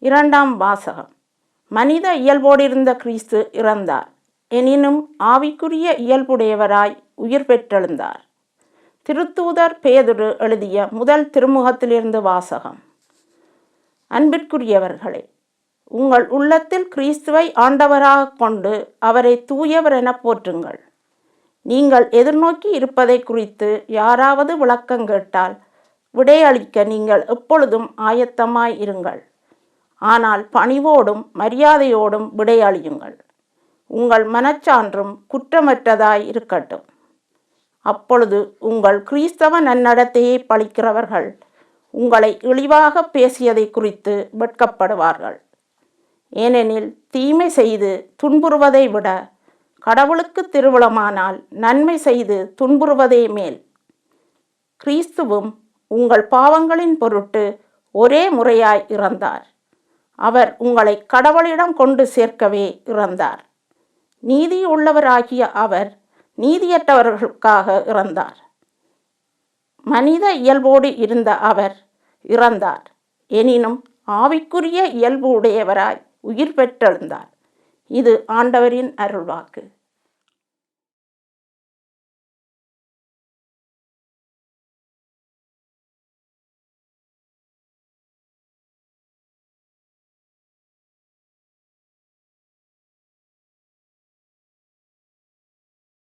இரண்டாம் வாசகம். மனித இயல்போடிருந்த கிறிஸ்து இறந்தார், எனினும் ஆவிக்குரிய இயல்புடையவராய் உயிர் பெற்றெழுந்தார். திருத்தூதர் பேதுரு எழுதிய முதல் திருமுகத்திலிருந்து வாசகம். அன்பிற்குரியவர்களே, உங்கள் உள்ளத்தில் கிறிஸ்துவை ஆண்டவராக கொண்டு அவரை தூயவர் என போற்றுங்கள். நீங்கள் எதிர்நோக்கி இருப்பதை குறித்து யாராவது விளக்கம் கேட்டால் விடையளிக்க நீங்கள் எப்பொழுதும் ஆயத்தமாய் இருங்கள். ஆனால் பணிவோடும் மரியாதையோடும் விடையளியுங்கள். உங்கள் மனச்சான்றும் குற்றமற்றதாய் இருக்கட்டும். அப்பொழுது உங்கள் கிறிஸ்தவ நன்னடத்தையை பழிக்கிறவர்கள் உங்களை இழிவாக பேசியதை குறித்து வெட்கப்படுவார்கள். ஏனெனில் தீமை செய்து துன்புறுவதை விட கடவுளுக்கு திருவுளமானால் நன்மை செய்து துன்புறுவதே மேல். கிறிஸ்துவும் உங்கள் பாவங்களின் பொருட்டு ஒரே முறையாய் இறந்தார். அவர் உங்களை கடவுளிடம் கொண்டு சேர்க்கவே இறந்தார். நீதி உள்ளவராகிய அவர் நீதியற்றவர்களுக்காக இறந்தார். மனித இயல்போடு இருந்த அவர் இறந்தார், எனினும் ஆவிக்குரிய இயல்பு உடையவராய் உயிர் பெற்றெழுந்தார். இது ஆண்டவரின் அருள்வாக்கு.